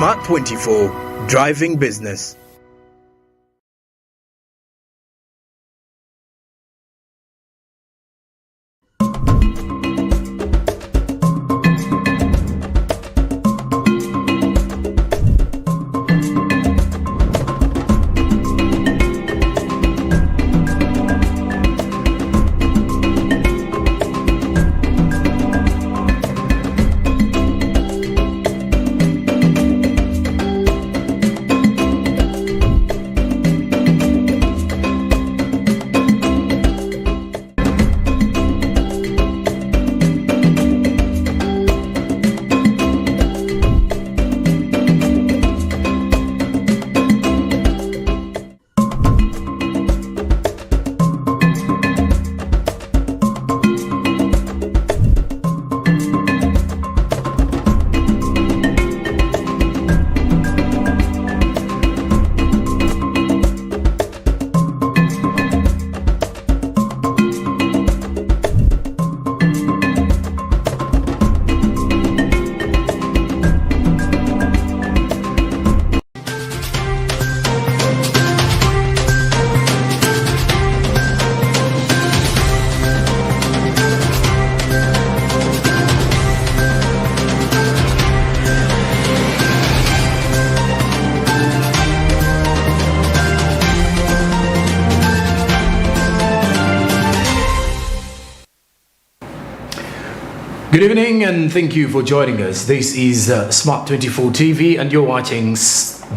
Smart 24, driving business. Good evening and thank you for joining us. This is Smart 24 TV and you're watching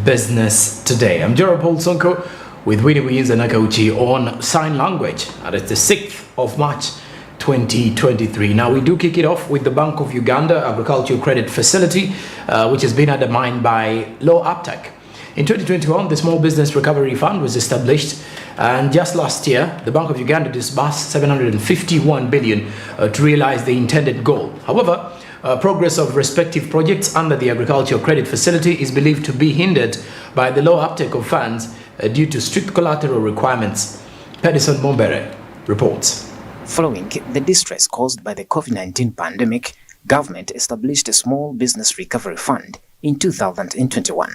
Business Today. I'm Jorum Sonko with Winnie and Nakawuki on sign language. And it's the 6th of March 2023. Now we do kick it off with the Bank of Uganda Agricultural Credit Facility, which has been undermined by low uptake. In 2021, the Small Business Recovery Fund was established, and just last year, the Bank of Uganda disbursed 751 billion to realize the intended goal. However, progress of respective projects under the Agricultural Credit Facility is believed to be hindered by the low uptake of funds due to strict collateral requirements. Pedison Mombere reports. Following the distress caused by the COVID-19 pandemic, government established a Small Business Recovery Fund in 2021.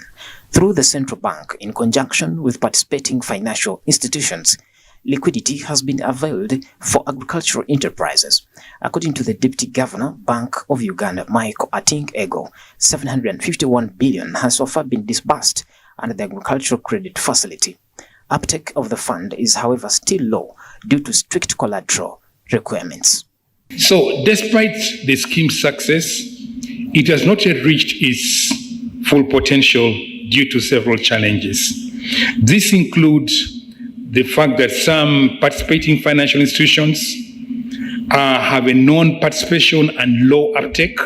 Through the central bank, in conjunction with participating financial institutions, liquidity has been availed for agricultural enterprises. According to the Deputy Governor, Bank of Uganda, Michael Ating Ego, 751 billion has so far been disbursed under the Agricultural Credit Facility. Uptake of the fund is, however, still low due to strict collateral requirements. So, despite the scheme's success, it has not yet reached its full potential due to several challenges. This includes the fact that some participating financial institutions have a non-participation and low uptake.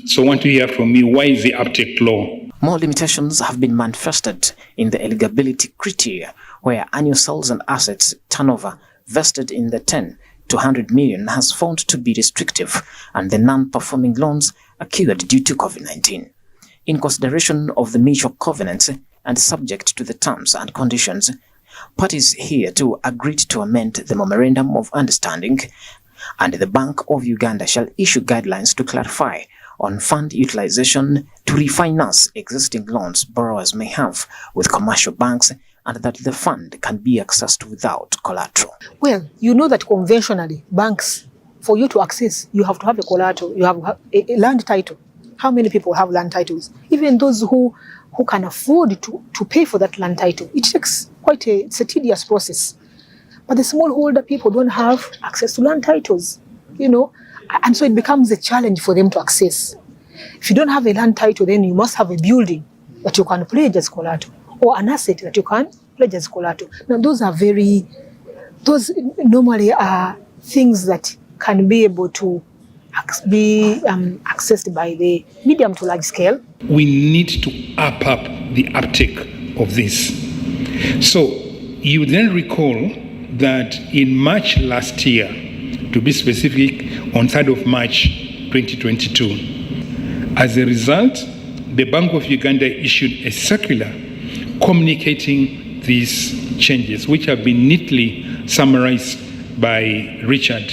So I want to hear from you, why is the uptake low? More limitations have been manifested in the eligibility criteria, where annual sales and assets turnover vested in the 10 to 100 million has found to be restrictive, and the non-performing loans accrued due to COVID-19. In consideration of the mutual covenants and subject to the terms and conditions, parties here to agreed to amend the Memorandum of Understanding, and the Bank of Uganda shall issue guidelines to clarify on fund utilization to refinance existing loans borrowers may have with commercial banks, and that the fund can be accessed without collateral. Well, you know that conventionally, banks, for you to access, you have to have a collateral, you have a land title. How many people have land titles? Even those who can afford to pay for that land title. It takes it's a tedious process. But the smallholder people don't have access to land titles, and so it becomes a challenge for them to access. If you don't have a land title, then you must have a building that you can pledge as collateral, or an asset that you can pledge as collateral. Now, those normally are things that can be able to be accessed by the medium to large scale. We need to up the uptake of this. So you then recall that in March last year, to be specific, on 3rd of March 2022, as a result, the Bank of Uganda issued a circular communicating these changes, which have been neatly summarized by Richard,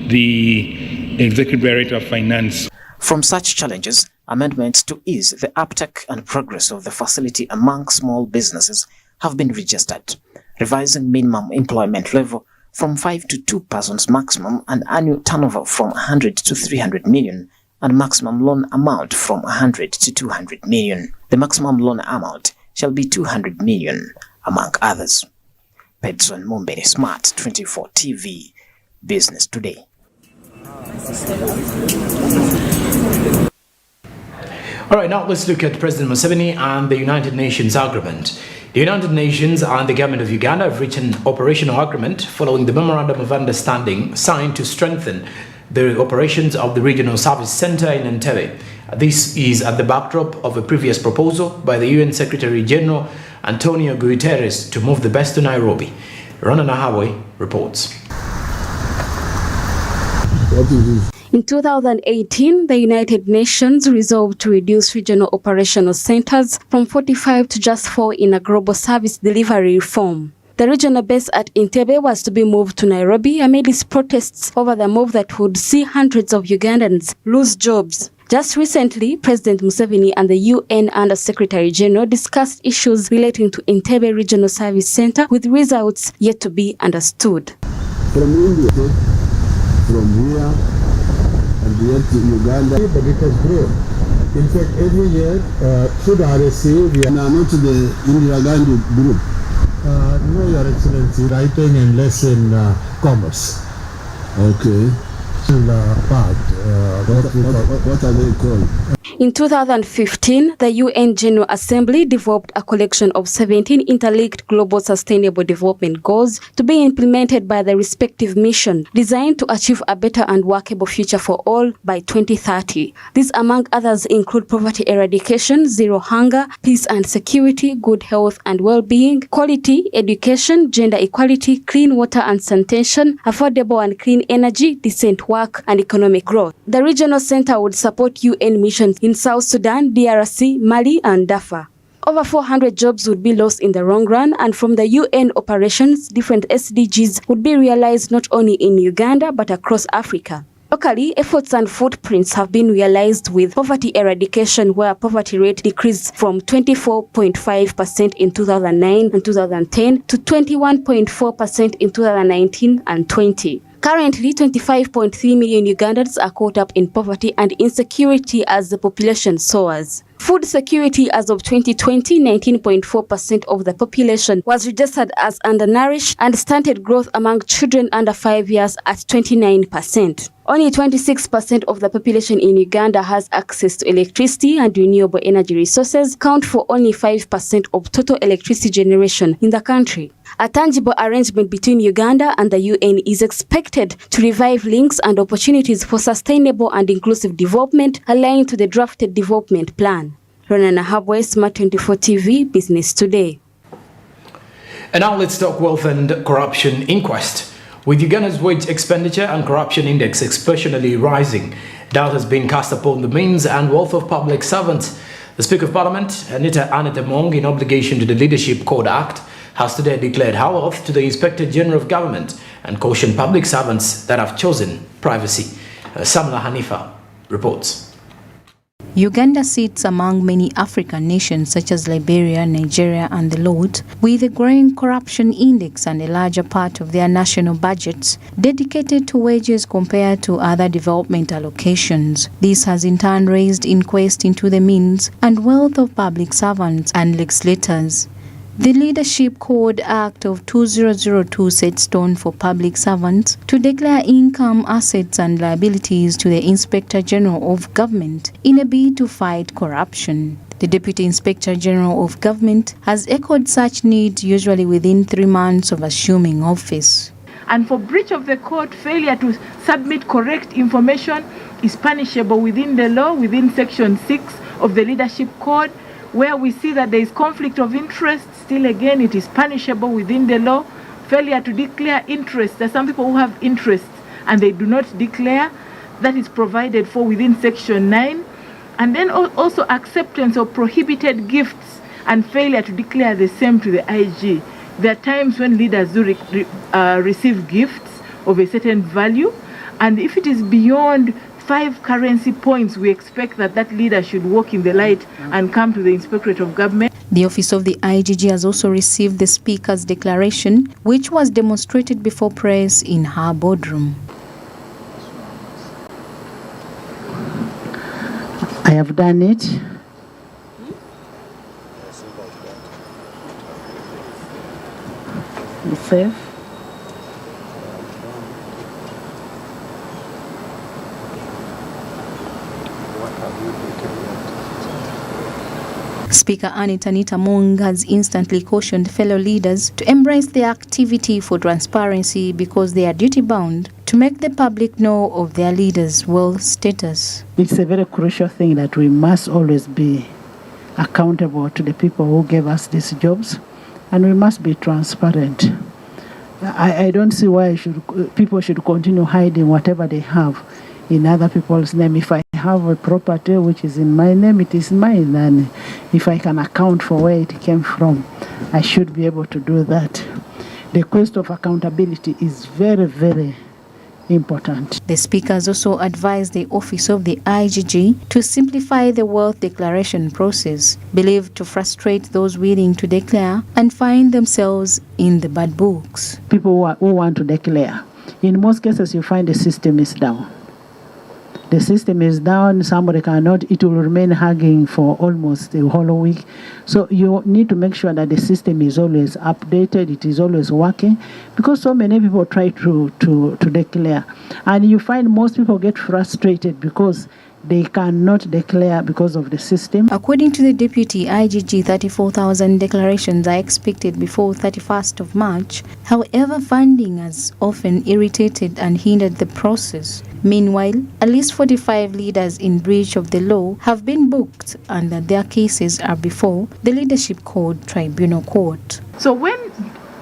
the Executive Director of Finance. From such challenges, Amendments to ease the uptake and progress of the facility among small businesses have been registered, revising minimum employment level from 5 to 2 persons maximum and annual turnover from 100 to 300 million and maximum loan amount from 100 to 200 million. The maximum loan amount shall be 200 million, among others. Pedson Mumbere, Smart 24 TV, Business Today. All right, now let's look at President Museveni and the United Nations agreement. The United Nations and the government of Uganda have reached an operational agreement following the Memorandum of Understanding signed to strengthen the operations of the Regional Service Center in Entebbe. This is at the backdrop of a previous proposal by the UN Secretary General Antonio Guterres to move the base to Nairobi. Rona Nahawe reports. In 2018, the United Nations resolved to reduce regional operational centers from 45 to just 4 in a global service delivery reform. The regional base at Entebbe was to be moved to Nairobi amid its protests over the move that would see hundreds of Ugandans lose jobs. Just recently, President Museveni and the UN Under Secretary General discussed issues relating to Entebbe Regional Service Center with results yet to be understood. From India, from here, and yet to Uganda, but it has grown. In fact, every year, through the RSC, we are not to the Indira Gandhi group. No, Your Excellency, writing and lesson commerce. Okay. What are they called? In 2015, the UN General Assembly developed a collection of 17 interlinked global sustainable development goals to be implemented by the respective mission, designed to achieve a better and workable future for all by 2030. These, among others, include poverty eradication, zero hunger, peace and security, good health and well-being, quality education, gender equality, clean water and sanitation, affordable and clean energy, decent work, and economic growth. The regional center would support UN missions in South Sudan, DRC, Mali, and Darfur. Over 400 jobs would be lost in the long run, and from the UN operations, different SDGs would be realized not only in Uganda but across Africa. Locally, efforts and footprints have been realized with poverty eradication, where poverty rate decreased from 24.5% in 2009 and 2010 to 21.4% in 2019 and 20. Currently, 25.3 million Ugandans are caught up in poverty and insecurity as the population soars. Food security as of 2020, 19.4% of the population was registered as undernourished, and stunted growth among children under 5 years at 29%. Only 26% of the population in Uganda has access to electricity, and renewable energy resources count for only 5% of total electricity generation in the country. A tangible arrangement between Uganda and the UN is expected to revive links and opportunities for sustainable and inclusive development aligned to the drafted development plan. Rona Nahabwe, Smart 24 TV, Business Today. And now let's talk wealth and corruption inquest. With Uganda's wage expenditure and corruption index exceptionally rising, doubt has been cast upon the means and wealth of public servants. The Speaker of Parliament, Anita Mong, in obligation to the Leadership Code Act, has today declared her oath to the Inspector General of Government and cautioned public servants that have chosen privacy. Samla Hanifa reports. Uganda sits among many African nations such as Liberia, Nigeria and the Lord, with a growing corruption index and a larger part of their national budgets dedicated to wages compared to other development allocations. This has in turn raised inquest into the means and wealth of public servants and legislators. The Leadership Code Act of 2002 sets tone for public servants to declare income, assets and liabilities to the Inspector General of Government in a bid to fight corruption. The Deputy Inspector General of Government has echoed such needs usually within 3 months of assuming office. And for breach of the code, failure to submit correct information is punishable within the law, within Section 6 of the Leadership Code. Where we see that there is conflict of interest, still again it is punishable within the law. Failure to declare interest, there are some people who have interests and they do not declare, that is provided for within Section 9. And then also acceptance of prohibited gifts and failure to declare the same to the IG. There are times when leaders do receive gifts of a certain value, and if it is beyond 5 currency points, we expect that that leader should walk in the light and come to the Inspectorate of Government. The office of the IGG has also received the Speaker's declaration, which was demonstrated before press in her boardroom. I have done it. Safe. Speaker Anita Mong has instantly cautioned fellow leaders to embrace their activity for transparency because they are duty-bound to make the public know of their leaders' wealth status. It's a very crucial thing that we must always be accountable to the people who gave us these jobs, and we must be transparent. I don't see why people should continue hiding whatever they have in other people's name. If I have a property which is in my name, it is mine, and if I can account for where it came from, I should be able to do that. The quest of accountability is very, very important. The Speaker has also advised the office of the IGG to simplify the wealth declaration process, believed to frustrate those willing to declare and find themselves in the bad books. People who want to declare, in most cases you find the system is down. The system is down, somebody cannot, it will remain hanging for almost a whole week. So you need to make sure that the system is always updated, it is always working, because so many people try to declare. And you find most people get frustrated because they cannot declare because of the system. According to the Deputy IGG, 34,000 declarations are expected before 31st of March. However, funding has often irritated and hindered the process. Meanwhile, at least 45 leaders in breach of the law have been booked and their cases are before the Leadership Code Tribunal Court. So when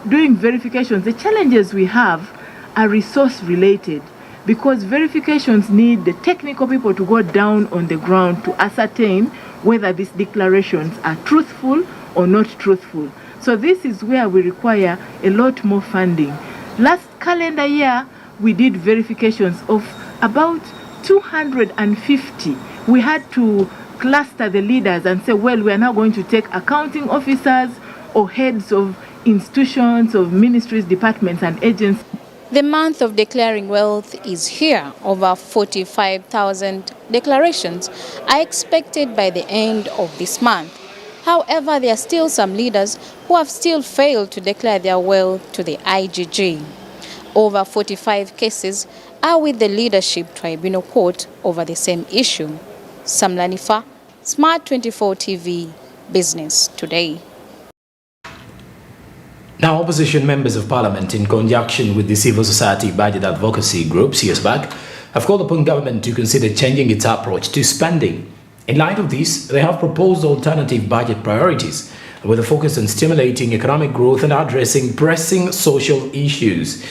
doing verifications, the challenges we have are resource related, because verifications need the technical people to go down on the ground to ascertain whether these declarations are truthful or not truthful. So this is where we require a lot more funding. Last calendar year, we did verifications of about 250. We had to cluster the leaders and say, well, we are now going to take accounting officers or heads of institutions, of ministries, departments, and agencies. The month of declaring wealth is here. Over 45,000 declarations are expected by the end of this month. However, there are still some leaders who have still failed to declare their wealth to the IGG. Over 45 cases are with the Leadership Tribunal Court over the same issue. Sam Lanifa, Smart 24 TV, Business Today. Now, opposition members of parliament, in conjunction with the civil society budget advocacy group, CSBAG, have called upon government to consider changing its approach to spending. In light of this, they have proposed alternative budget priorities with a focus on stimulating economic growth and addressing pressing social issues.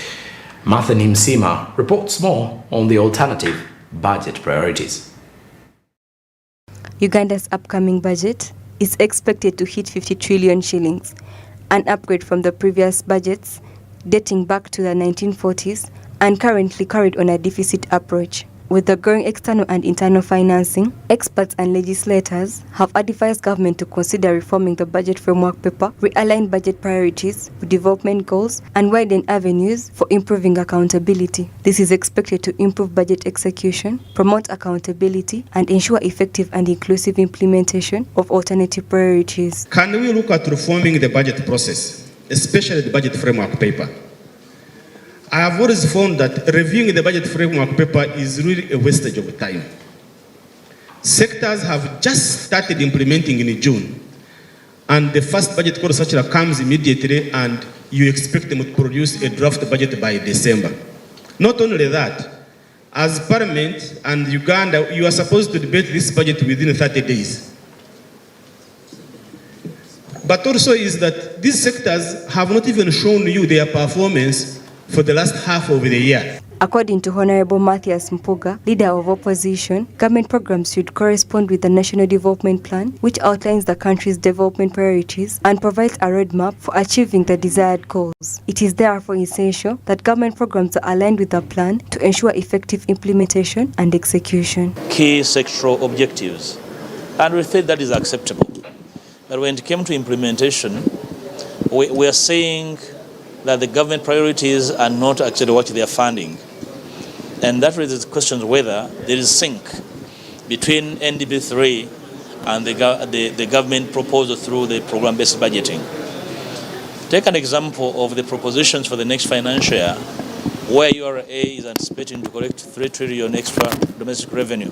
Martha Nimsima reports more on the alternative budget priorities. Uganda's upcoming budget is expected to hit 50 trillion shillings, an upgrade from the previous budgets dating back to the 1940s and currently carried on a deficit approach. With the growing external and internal financing, experts and legislators have advised government to consider reforming the budget framework paper, realign budget priorities with development goals, and widen avenues for improving accountability. This is expected to improve budget execution, promote accountability, and ensure effective and inclusive implementation of alternative priorities. Can we look at reforming the budget process, especially the budget framework paper? I have always found that reviewing the budget framework paper is really a wastage of time. Sectors have just started implementing in June, and the first budget code structure comes immediately, and you expect them to produce a draft budget by December. Not only that, as Parliament and Uganda, you are supposed to debate this budget within 30 days. But also is that these sectors have not even shown you their performance for the last half of the year. According to Honorable Matthias Mpuga, leader of opposition, government programs should correspond with the National Development Plan, which outlines the country's development priorities and provides a roadmap for achieving the desired goals. It is therefore essential that government programs are aligned with the plan to ensure effective implementation and execution. Key sectoral objectives, and we think that is acceptable. But when it came to implementation, we are saying that the government priorities are not actually what they are funding. And that raises questions whether there is sync between NDB3 and the government proposal through the program-based budgeting. Take an example of the propositions for the next financial year, where URA is anticipating to collect 3 trillion extra domestic revenue.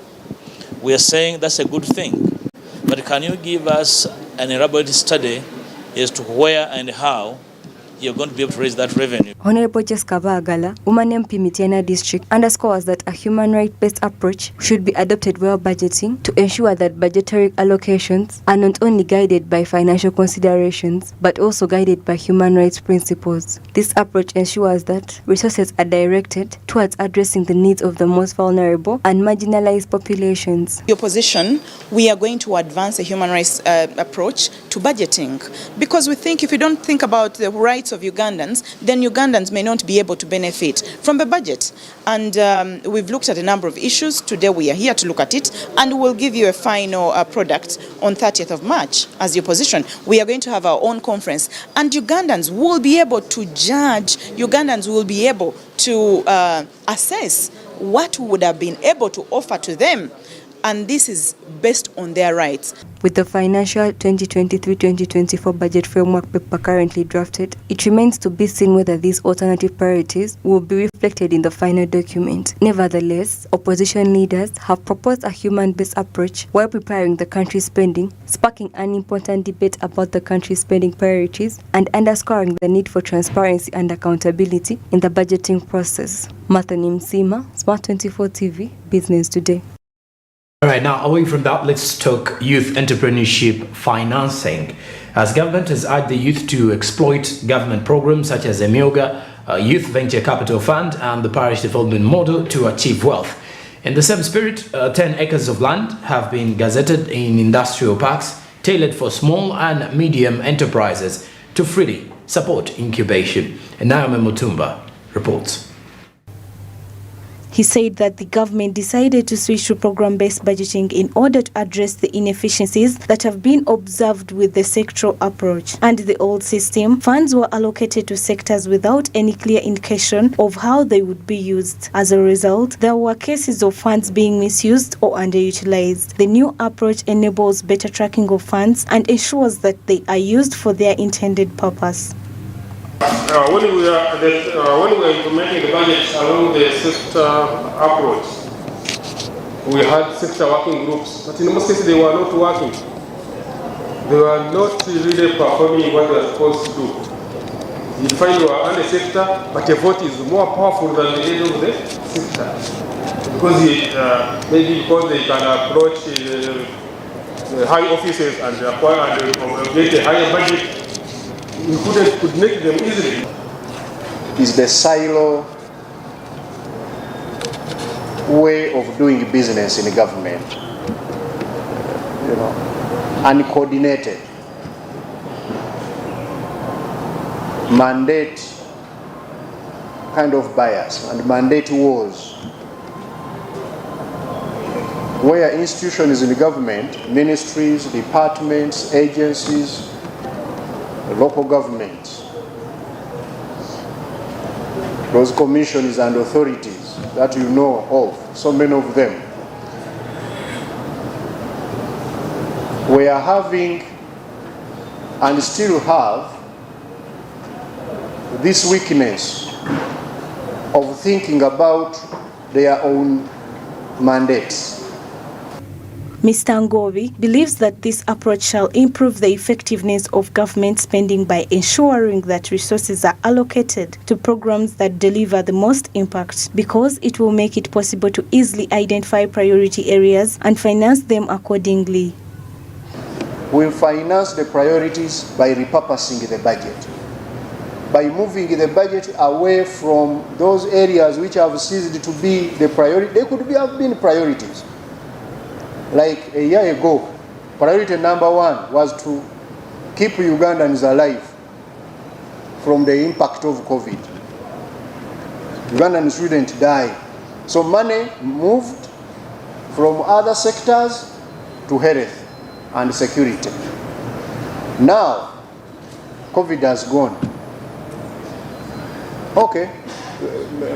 We are saying that's a good thing, but can you give us an elaborate study as to where and how you're going to be able to raise that revenue? Honorable Jessica Bagala, woman MP Mitiana District, underscores that a human rights-based approach should be adopted while budgeting to ensure that budgetary allocations are not only guided by financial considerations, but also guided by human rights principles. This approach ensures that resources are directed towards addressing the needs of the most vulnerable and marginalized populations. The opposition, we are going to advance a human rights approach to budgeting, because we think if you don't think about the rights of Ugandans, then Ugandans may not be able to benefit from the budget. And we've looked at a number of issues. Today we are here to look at it, and we'll give you a final product on 30th of March as the opposition. We are going to have our own conference, and Ugandans will be able to judge, Ugandans will be able to assess what we would have been able to offer to them. And this is based on their rights. With the financial 2023-2024 budget framework paper currently drafted, it remains to be seen whether these alternative priorities will be reflected in the final document. Nevertheless, opposition leaders have proposed a human-based approach while preparing the country's spending, sparking an important debate about the country's spending priorities and underscoring the need for transparency and accountability in the budgeting process. Mathani Msima, Smart 24 TV, Business Today. All right, now away from that, let's talk youth entrepreneurship financing. As government has urged the youth to exploit government programs such as Emyoga, Youth Venture Capital Fund, and the Parish Development Model to achieve wealth. In the same spirit, 10 acres of land have been gazetted in industrial parks tailored for small and medium enterprises to freely support incubation. And Naomi Mutumba reports. He said that the government decided to switch to program-based budgeting in order to address the inefficiencies that have been observed with the sectoral approach. Under the old system, funds were allocated to sectors without any clear indication of how they would be used. As a result, there were cases of funds being misused or underutilized. The new approach enables better tracking of funds and ensures that they are used for their intended purpose. When we were implementing the budget along the sector approach, we had sector working groups, but in most cases they were not working. They were not really performing what they were supposed to do. You find you are under sector, but a vote is more powerful than the head of the sector. Because maybe because they can approach the high offices and get a higher budget, we could make them easily. Is the silo way of doing business in the government, uncoordinated, mandate kind of bias and mandate wars, where institutions in the government, ministries, departments, agencies, local governments, those commissions and authorities that you know of, so many of them, we are having and still have this weakness of thinking about their own mandates. Mr. Ngovi believes that this approach shall improve the effectiveness of government spending by ensuring that resources are allocated to programs that deliver the most impact, because it will make it possible to easily identify priority areas and finance them accordingly. We finance the priorities by repurposing the budget. by moving the budget away from those areas which have ceased to be the priority. They could have been priorities. Like a year ago, priority number 1 was to keep Ugandans alive from the impact of COVID. Ugandans shouldn't die. So money moved from other sectors to health and security. Now, COVID has gone. Okay,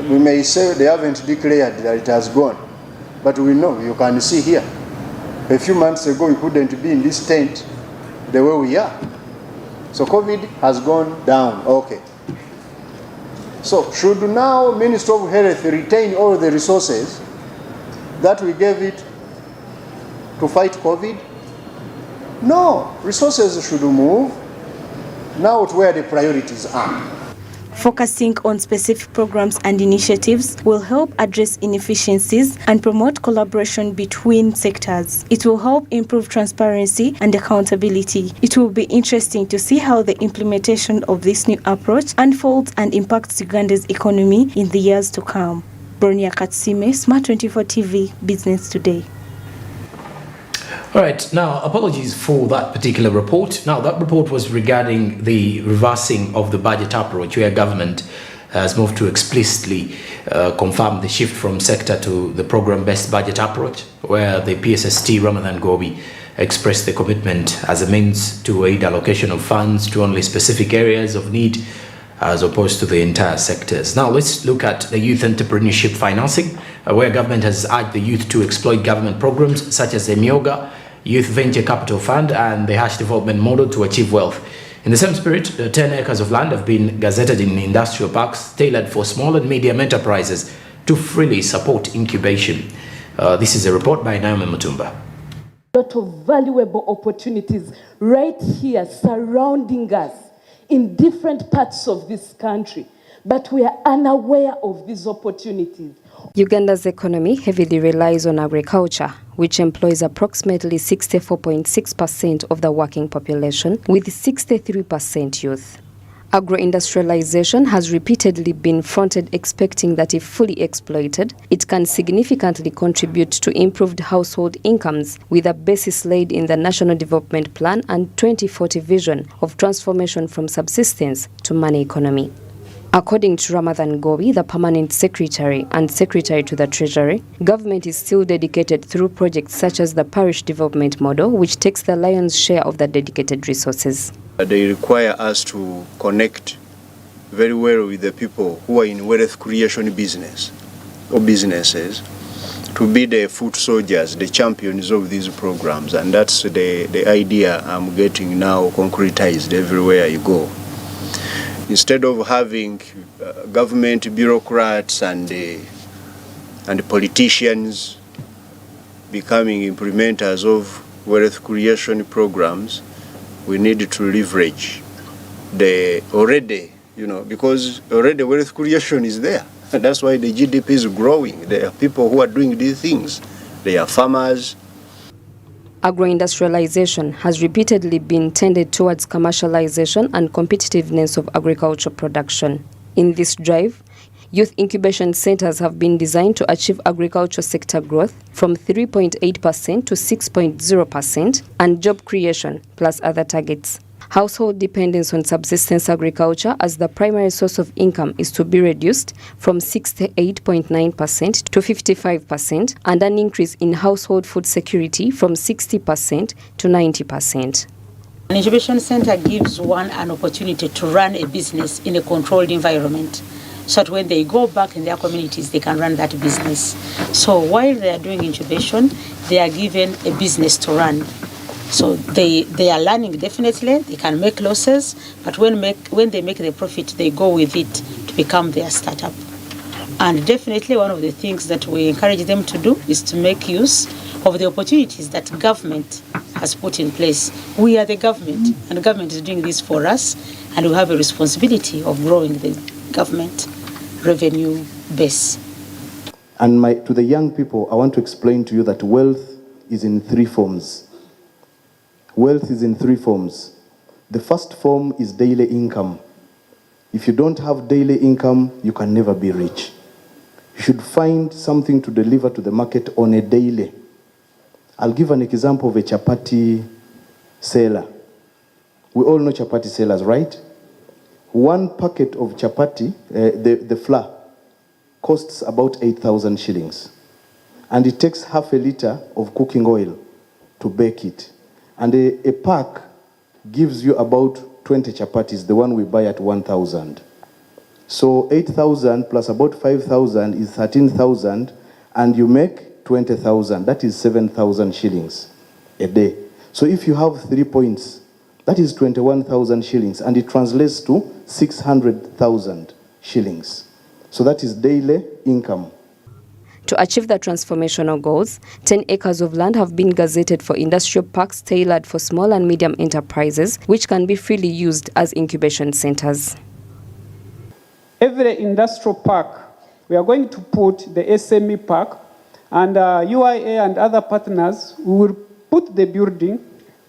we may say they haven't declared that it has gone, but we know, you can see here, a few months ago we couldn't be in this tent the way we are. So COVID has gone down, okay. So should now Ministry of Health retain all the resources that we gave it to fight COVID? No, resources should move now to where the priorities are. Focusing on specific programs and initiatives will help address inefficiencies and promote collaboration between sectors. It will help improve transparency and accountability. It will be interesting to see how the implementation of this new approach unfolds and impacts Uganda's economy in the years to come. Bronia Katsime, Smart 24 TV, Business Today. All right, now apologies for that particular report. Now that report was regarding the reversing of the budget approach, where government has moved to explicitly confirm the shift from sector to the program-based budget approach, where the PSST Ramadan Gobi expressed the commitment as a means to aid allocation of funds to only specific areas of need as opposed to the entire sectors. Now let's look at the youth entrepreneurship financing, where government has urged the youth to exploit government programs such as the Myoga Youth Venture Capital Fund and the Hash Development Model to achieve wealth. In the same spirit, 10 acres of land have been gazetted in industrial parks tailored for small and medium enterprises to freely support incubation. This is a report by Naomi Mutumba. A lot of valuable opportunities right here surrounding us in different parts of this country, but we are unaware of these opportunities. Uganda's economy heavily relies on agriculture, which employs approximately 64.6% of the working population, with 63% youth. Agro-industrialization has repeatedly been fronted, expecting that if fully exploited, it can significantly contribute to improved household incomes, with a basis laid in the National Development Plan and 2040 vision of transformation from subsistence to money economy. According to Ramadan Gobi, the Permanent Secretary and Secretary to the Treasury, government is still dedicated through projects such as the Parish Development Model, which takes the lion's share of the dedicated resources. They require us to connect very well with the people who are in wealth creation business or businesses, to be the foot soldiers, the champions of these programs. And that's the idea I'm getting now concretized everywhere you go. Instead of having government bureaucrats and politicians becoming implementers of wealth creation programs, we need to leverage the already, because already wealth creation is there. And that's why the GDP is growing. There are people who are doing these things. They are farmers. Agro-industrialization has repeatedly been tended towards commercialization and competitiveness of agriculture production. In this drive, youth incubation centers have been designed to achieve agriculture sector growth from 3.8% to 6.0% and job creation, plus other targets. Household dependence on subsistence agriculture as the primary source of income is to be reduced from 68.9% to 55%, and an increase in household food security from 60% to 90%. An incubation center gives one an opportunity to run a business in a controlled environment, so that when they go back in their communities, they can run that business. So while they are doing incubation, they are given a business to run. So they are learning, definitely. They can make losses, but when they make the profit, they go with it to become their startup. And definitely one of the things that we encourage them to do is to make use of the opportunities that government has put in place. We are the government, and the government is doing this for us, and we have a responsibility of growing the government revenue base. And to the young people, I want to explain to you that wealth is in three forms. Wealth is in three forms. The first form is daily income. If you don't have daily income, you can never be rich. You should find something to deliver to the market on a daily. I'll give an example of a chapati seller. We all know chapati sellers, right? One packet of chapati, the flour, costs about 8,000 shillings. And it takes half a liter of cooking oil to bake it. And a pack gives you about 20 chapatis, the one we buy at 1,000. So 8,000 plus about 5,000 is 13,000, and you make 20,000. That is 7,000 shillings a day. So if you have 3 points, that is 21,000 shillings, and it translates to 600,000 shillings. So that is daily income. To achieve the transformational goals, 10 acres of land have been gazetted for industrial parks tailored for small and medium enterprises, which can be freely used as incubation centers. Every industrial park, we are going to put the SME park, and UIA and other partners, we will put the building,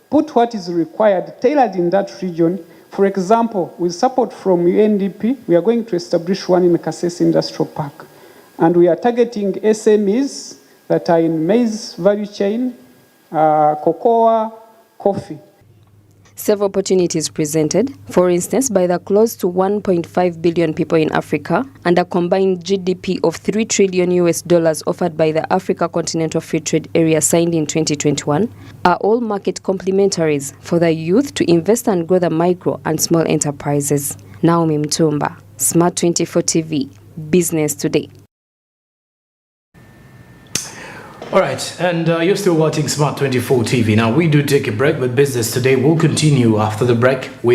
put what is required, tailored in that region. For example, with support from UNDP, we are going to establish one in Kasese Industrial Park. And we are targeting SMEs that are in maize value chain, cocoa, coffee. Several opportunities presented, for instance, by the close to 1.5 billion people in Africa and a combined GDP of $3 trillion offered by the Africa Continental Free Trade Area signed in 2021, are all market complementaries for the youth to invest and grow the micro and small enterprises. Naomi Mtumba, Smart 24 TV, Business Today. All right, and you're still watching Smart 24 TV. Now, we do take a break, but Business Today will continue after the break with